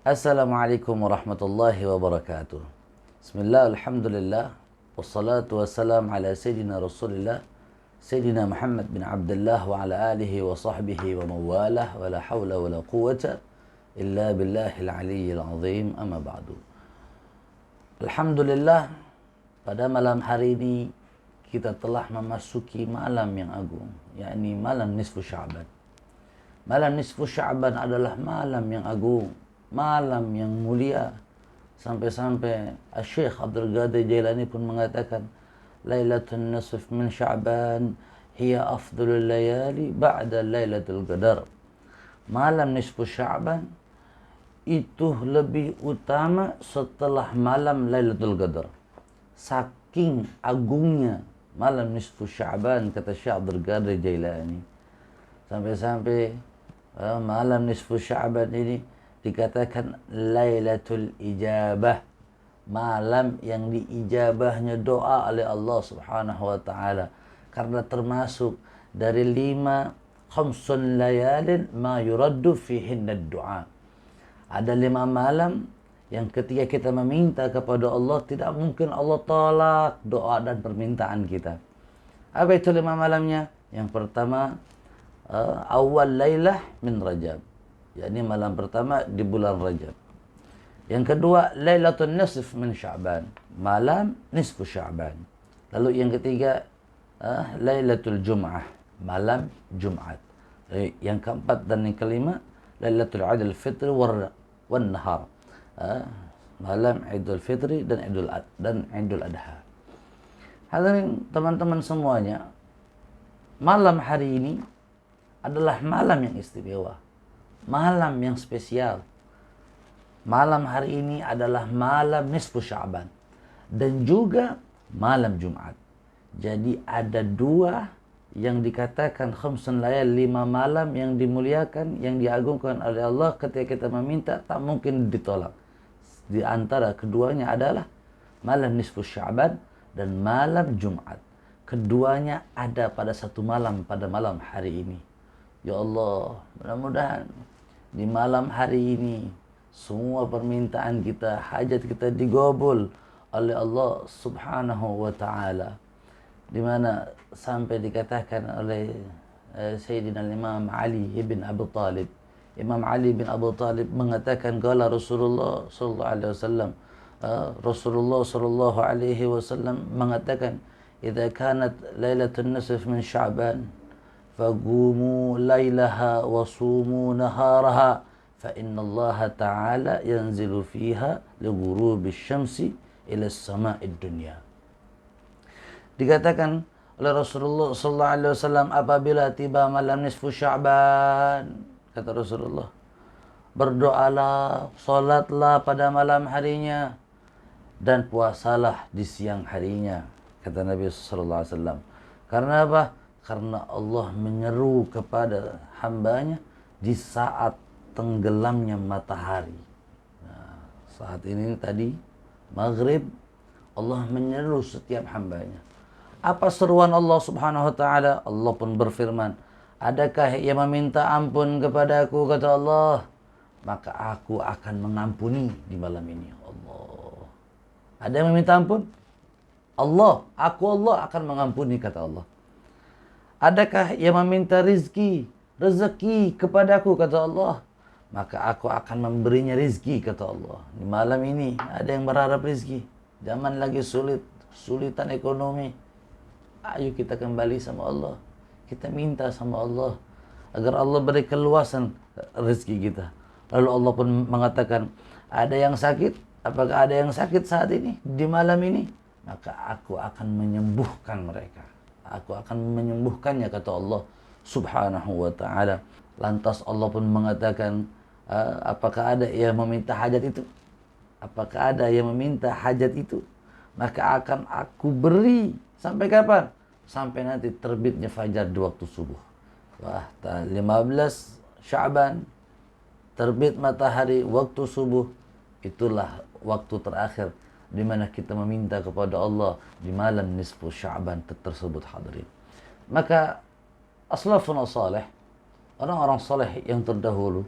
Assalamualaikum warahmatullahi wabarakatuh. Bismillah, alhamdulillah, wassalatu wassalam ala Sayyidina Rasulillah, Sayyidina Muhammad bin Abdullah wa ala alihi wa sahbihi wa mawalah wa la hawla wa la quwata illa billahil aliyyil azim, amma ba'du. Alhamdulillah, pada malam hari ini kita telah memasuki malam yang agung, yakni malam nisfu Sya'ban. Malam nisfu Sya'ban adalah malam yang agung, malam yang mulia. Sampai-sampai Syekh Abdul Qadir Jailani pun mengatakan, Lailatul Nisf min Sya'ban hiya afdalul layali ba'da Lailatul Qadar. Malam nisfu Sya'ban itu lebih utama setelah malam Lailatul Qadar. Saking agungnya malam nisfu Sya'ban, kata Syekh Abdul Qadir Jailani. Sampai-sampai malam nisfu Sya'ban ini dikatakan Lailatul Ijabah, malam yang diijabahnya doa oleh Allah Subhanahu wa taala, karena termasuk dari 5 layalin ma yuraddu fihinna du'a. Ada 5 malam yang ketika kita meminta kepada Allah tidak mungkin Allah tolak doa dan permintaan kita. Apa itu 5 malamnya? Yang pertama, awal lailah min Rajab, yakni malam pertama di bulan Rajab. Yang kedua, Lailatul Nisf min Sya'ban, malam nisfu Sya'ban. Lalu yang ketiga, Lailatul Jum'ah, malam Jumat. Yang keempat dan yang kelima, Lailatul Idul Fitri wan Nahar, malam Idul Fitri dan Idul Adha. Hadirin teman-teman semuanya, malam hari ini adalah malam yang istimewa, malam yang spesial. Malam hari ini adalah malam nisfu Sya'ban dan juga malam Jumat. Jadi ada 2 yang dikatakan khamsun layal, 5 malam yang dimuliakan, yang diagungkan oleh Allah. Ketika kita meminta tak mungkin ditolak. Di antara keduanya adalah malam nisfu Sya'ban dan malam Jumat. Keduanya ada pada satu malam, pada malam hari ini. Ya Allah, mudah-mudahan di malam hari ini semua permintaan kita, hajat kita digabul oleh Allah Subhanahu wa taala. Di mana sampai dikatakan oleh Sayyidina Imam Ali bin Abi Talib. Imam Ali bin Abi Talib mengatakan, qala Rasulullah sallallahu alaihi wasallam, Rasulullah sallallahu alaihi wasallam mengatakan, idza kanat lailatul nisf min Sya'ban faqumu lailaha wa sumu naharaha fa inna Allah ta'ala yanzilu fiha li ghurubi syamsi ila as-sama'id dunya. Dikatakan oleh Rasulullah sallallahu alaihi wasallam, apabila tiba malam nisfu Sya'ban, kata Rasulullah, berdoalah, salatlah pada malam harinya dan puasalah di siang harinya, kata Nabi sallallahu alaihi wasallam. Karena apa? Karena Allah menyeru kepada hambanya di saat tenggelamnya matahari. Nah, saat ini tadi maghrib, Allah menyeru setiap hambanya. Apa seruan Allah Subhanahu wa taala? Allah pun berfirman, adakah yang meminta ampun kepadaku, kata Allah, maka aku akan mengampuni di malam ini. Allah, ada yang meminta ampun? Allah akan mengampuni, kata Allah. Adakah yang meminta rezeki kepadaku, kata Allah, maka aku akan memberinya rezeki, kata Allah. Di malam ini ada yang berharap rezeki. Zaman lagi sulitan ekonomi. Ayo kita kembali sama Allah. Kita minta sama Allah agar Allah beri keluasan rezeki kita. Lalu Allah pun mengatakan, ada yang sakit? Apakah ada yang sakit saat ini, di malam ini? Maka aku akan menyembuhkan mereka. Aku akan menyembuhkannya, kata Allah Subhanahu wa ta'ala. Lantas Allah pun mengatakan, apakah ada yang meminta hajat itu? Apakah ada yang meminta hajat itu? Maka akan aku beri. Sampai kapan? Sampai nanti terbitnya fajar di waktu subuh. Wah, 15 Sya'ban, terbit matahari waktu subuh. Itulah waktu terakhir di mana kita meminta kepada Allah di malam nisfu Sya'ban tersebut, hadirin. Maka aslafun salih, orang-orang saleh yang terdahulu,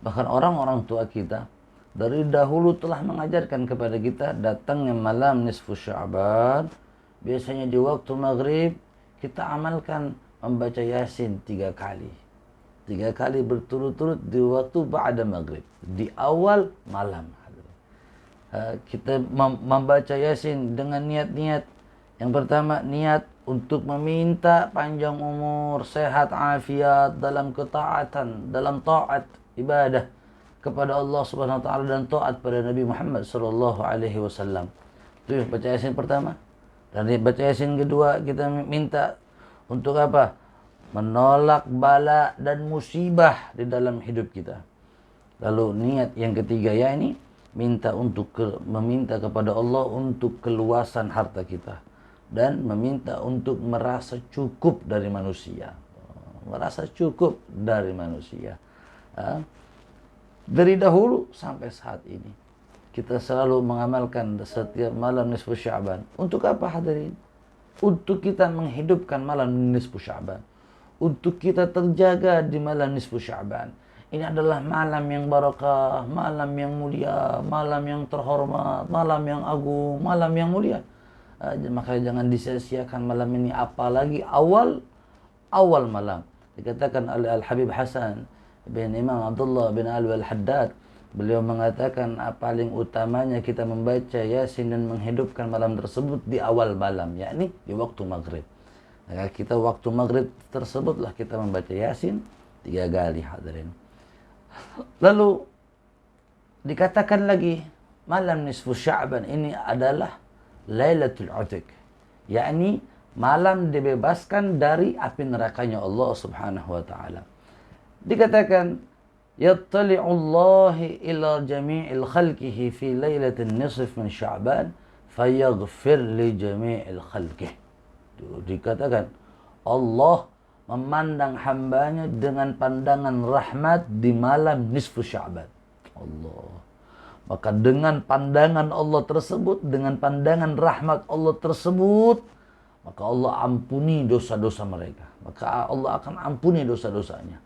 bahkan orang-orang tua kita, dari dahulu telah mengajarkan kepada kita datangnya malam nisfu Sya'ban. Biasanya di waktu maghrib kita amalkan membaca Yasin 3 kali. 3 kali berturut-turut di waktu ba'da maghrib, di awal malam. Kita membaca Yasin dengan niat-niat. Yang pertama, niat untuk meminta panjang umur, sehat, afiat dalam ketaatan, dalam taat ibadah kepada Allah Subhanahu wa taala dan taat pada Nabi Muhammad sallallahu alaihi wasallam. Itu baca Yasin pertama. Dan baca Yasin kedua kita minta untuk apa? Menolak bala dan musibah di dalam hidup kita. Lalu niat yang ketiga yakni meminta kepada Allah untuk keluasan harta kita dan meminta untuk merasa cukup dari manusia. Merasa cukup dari manusia. Dari dahulu sampai saat ini kita selalu mengamalkan setiap malam nisfu Sya'ban. Untuk apa hadirin? Untuk kita menghidupkan malam nisfu Sya'ban. Untuk kita terjaga di malam nisfu Sya'ban. Ini adalah malam yang barakah, malam yang mulia, malam yang terhormat, malam yang agung, malam yang mulia. Maka jangan disia-siakan malam ini, apalagi awal malam. Dikatakan oleh Al-Habib Hasan bin Imam Abdullah bin Alwi Al-Haddad, beliau mengatakan paling utamanya kita membaca Yasin dan menghidupkan malam tersebut di awal malam, yakni di waktu maghrib. Maka kita waktu maghrib tersebutlah kita membaca Yasin 3 kali hadirin. Lalu dikatakan lagi malam nisfu Sya'ban ini adalah Lailatul Utiq, yakni malam dibebaskan dari api nerakanya Allah Subhanahu wa taala. Dikatakan yattali'u Allah ila jami'il khalqihi fi lailatin nisf min Sya'ban fayaghfir li jami'il khalqihi. Dikatakan Allah memandang hambanya dengan pandangan rahmat di malam nisfu Sya'ban. Allah. Maka dengan pandangan Allah tersebut, dengan pandangan rahmat Allah tersebut, maka Allah ampuni dosa-dosa mereka. Maka Allah akan ampuni dosa-dosanya.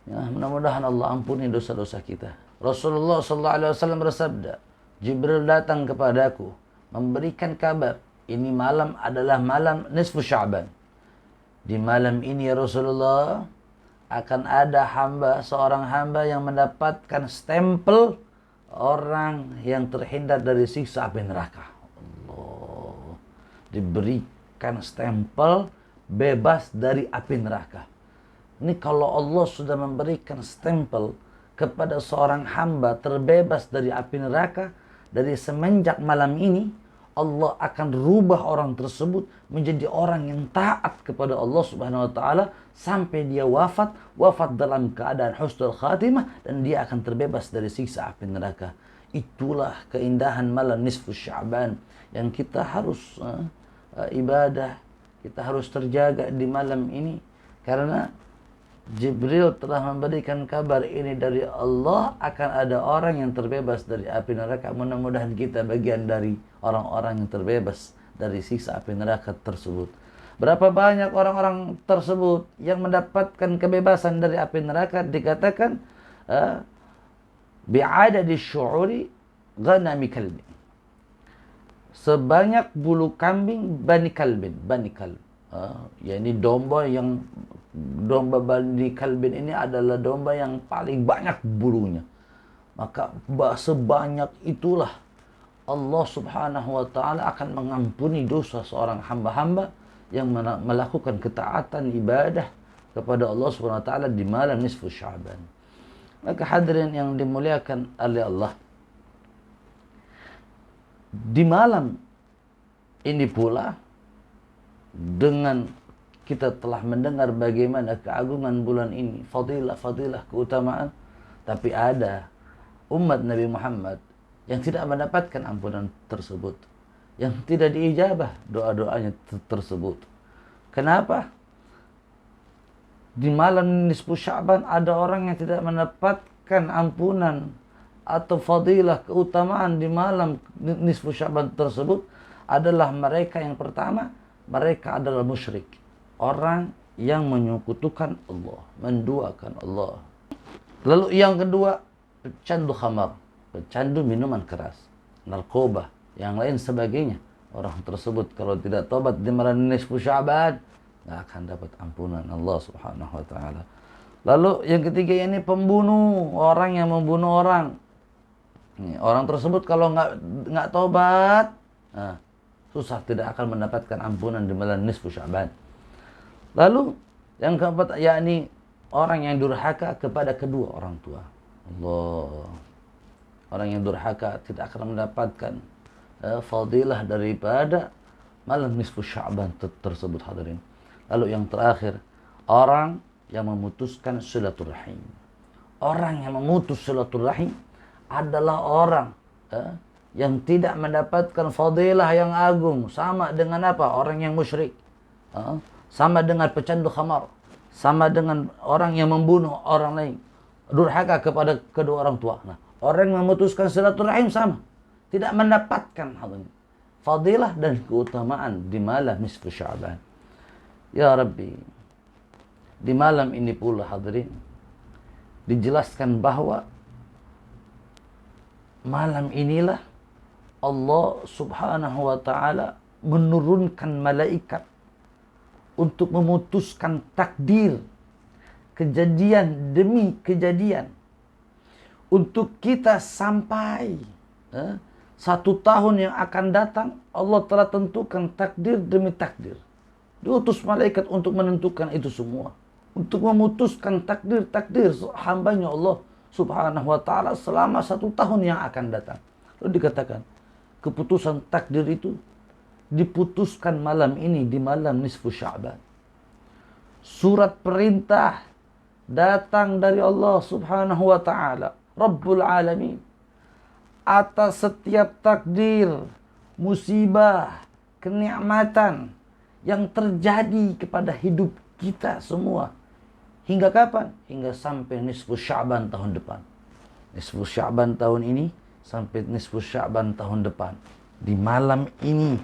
Ya, mudah-mudahan Allah ampuni dosa-dosa kita. Rasulullah SAW bersabda, Jibril datang kepadaku memberikan kabar, ini malam adalah malam nisfu Sya'ban. Di malam ini ya Rasulullah akan ada seorang hamba yang mendapatkan stempel orang yang terhindar dari siksa api neraka. Allah, diberikan stempel bebas dari api neraka. Ini kalau Allah sudah memberikan stempel kepada seorang hamba terbebas dari api neraka, dari semenjak malam ini Allah akan rubah orang tersebut menjadi orang yang taat kepada Allah Subhanahu wa taala sampai dia wafat dalam keadaan husnul khatimah, dan dia akan terbebas dari siksa api neraka. Itulah keindahan malam nisfu Sya'ban yang kita harus ibadah, kita harus terjaga di malam ini, karena Jibril telah memberikan kabar ini dari Allah, akan ada orang yang terbebas dari api neraka. Mudah-mudahan kita bagian dari orang-orang yang terbebas dari siksa api neraka tersebut. Berapa banyak orang-orang tersebut yang mendapatkan kebebasan dari api neraka? Dikatakan bi'adadi syu'uri ghanami kalbi, sebanyak bulu kambing bani kalb. Yani domba bani kalbin ini adalah domba yang paling banyak bulunya. Maka sebanyak itulah Allah Subhanahu wa taala akan mengampuni dosa seorang hamba-hamba yang melakukan ketaatan ibadah kepada Allah Subhanahu wa taala di malam nisfu Sya'ban. Maka hadirin yang dimuliakan oleh Allah, di malam ini pula dengan kita telah mendengar bagaimana keagungan bulan ini, fadilah, keutamaan, tapi ada umat Nabi Muhammad yang tidak mendapatkan ampunan tersebut, yang tidak diijabah doa-doanya tersebut. Kenapa? Di malam nisfu Sya'ban ada orang yang tidak mendapatkan ampunan atau fadilah, keutamaan di malam nisfu Sya'ban tersebut adalah mereka yang pertama, mereka adalah musyrik. Orang yang menyekutukan Allah, menduakan Allah. Lalu yang kedua, pecandu khamar, pecandu minuman keras, narkoba, yang lain sebagainya. Orang tersebut kalau tidak tobat di malam nisfu Sya'ban, nggak akan dapat ampunan Allah Subhanahu wa taala. Lalu yang ketiga ini pembunuh, orang yang membunuh orang. Orang tersebut kalau nggak tobat, nah, susah, tidak akan mendapatkan ampunan di malam nisfu Sya'ban. Lalu yang keempat yakni orang yang durhaka kepada kedua orang tua. Allah. Orang yang durhaka tidak akan mendapatkan fadilah daripada malam nisfu Sya'ban tersebut, hadirin. Lalu yang terakhir, orang yang memutuskan silaturahim. Orang yang memutus silaturahim adalah orang yang tidak mendapatkan fadilah yang agung. Sama dengan apa? Orang yang musyrik. Sama dengan pecandu khamar. Sama dengan orang yang membunuh orang lain. Durhaka kepada kedua orang tua. Nah, orang yang memutuskan silaturahim sama. Tidak mendapatkan fadilah dan keutamaan di malam nisfu Sya'ban. Ya Rabbi, di malam ini pula hadirin, dijelaskan bahwa malam inilah Allah Subhanahu wa ta'ala menurunkan malaikat untuk memutuskan takdir, kejadian demi kejadian, untuk kita sampai 1 tahun yang akan datang. Allah telah tentukan takdir demi takdir. Diutus malaikat untuk menentukan itu semua, untuk memutuskan takdir-takdir hambanya Allah Subhanahu wa ta'ala selama 1 tahun yang akan datang. Lalu dikatakan keputusan takdir itu diputuskan malam ini, di malam nisfu Sya'ban. Surat perintah datang dari Allah Subhanahu wa ta'ala, Rabbul Alamin, atas setiap takdir, musibah, kenikmatan yang terjadi kepada hidup kita semua. Hingga kapan? Hingga sampai nisfu Sya'ban tahun depan. Nisfu Sya'ban tahun ini sampai nisfu Sya'ban tahun depan. Di malam ini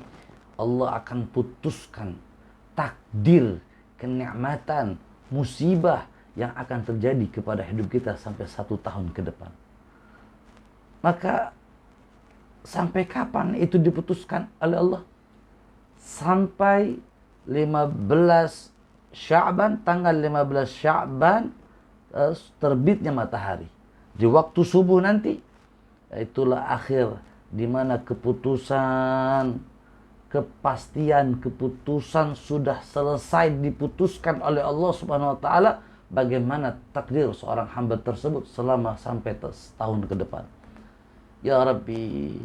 Allah akan putuskan takdir, kenikmatan, musibah yang akan terjadi kepada hidup kita sampai 1 tahun ke depan. Maka sampai kapan itu diputuskan oleh Allah? Sampai 15 Sya'ban, tanggal 15 Sya'ban terbitnya matahari. Di waktu subuh nanti, itulah akhir di mana keputusan, kepastian keputusan sudah selesai diputuskan oleh Allah Subhanahu wa ta'ala bagaimana takdir seorang hamba tersebut selama sampai setahun ke depan. Ya Rabbi,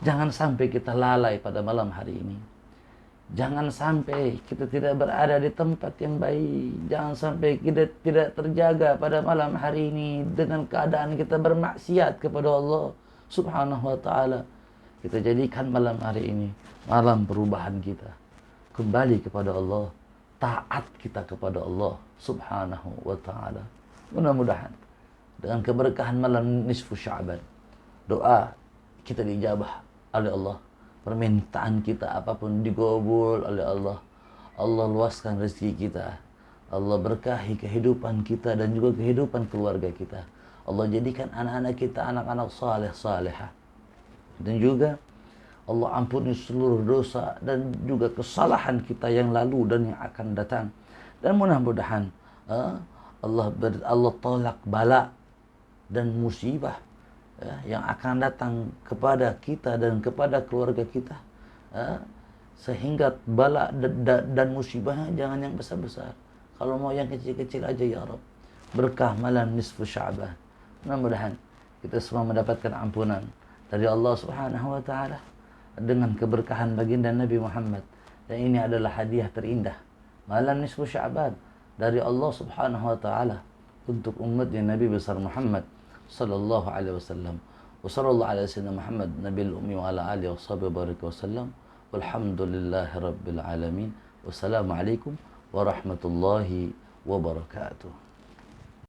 jangan sampai kita lalai pada malam hari ini. Jangan sampai kita tidak berada di tempat yang baik. Jangan sampai kita tidak terjaga pada malam hari ini dengan keadaan kita bermaksiat kepada Allah Subhanahu wa ta'ala. Kita jadikan malam hari ini malam perubahan kita. Kembali kepada Allah. Taat kita kepada Allah Subhanahu wa ta'ala. Mudah-mudahan dengan keberkahan malam nisfu Sya'ban, doa kita dijabah oleh Allah. Permintaan kita apapun dikabul oleh Allah. Allah luaskan rezeki kita. Allah berkahi kehidupan kita dan juga kehidupan keluarga kita. Allah jadikan anak-anak kita anak-anak saleh salehah. Dan juga Allah ampuni seluruh dosa dan juga kesalahan kita yang lalu dan yang akan datang. Dan mudah-mudahan Allah tolak bala dan musibah yang akan datang kepada kita dan kepada keluarga kita, sehingga bala dan musibahnya jangan yang besar-besar. Kalau mau yang kecil-kecil aja ya Rabb. Berkah malam nisfu Sya'ban. Mudah-mudahan kita semua mendapatkan ampunan dari Allah Subhanahu wa ta'ala dengan keberkahan baginda Nabi Muhammad. Dan ini adalah hadiah terindah, malam nisfu Sya'ban dari Allah Subhanahu wa ta'ala untuk umatnya Nabi besar Muhammad sallallahu alaihi wasallam. Wa sallallahu ala sayyidina Muhammad nabiyil ummi wa ala alihi washabihi baraka wasallam. Walhamdulillahi rabbil alamin. Wassalamu alaikum warahmatullahi wabarakatuh.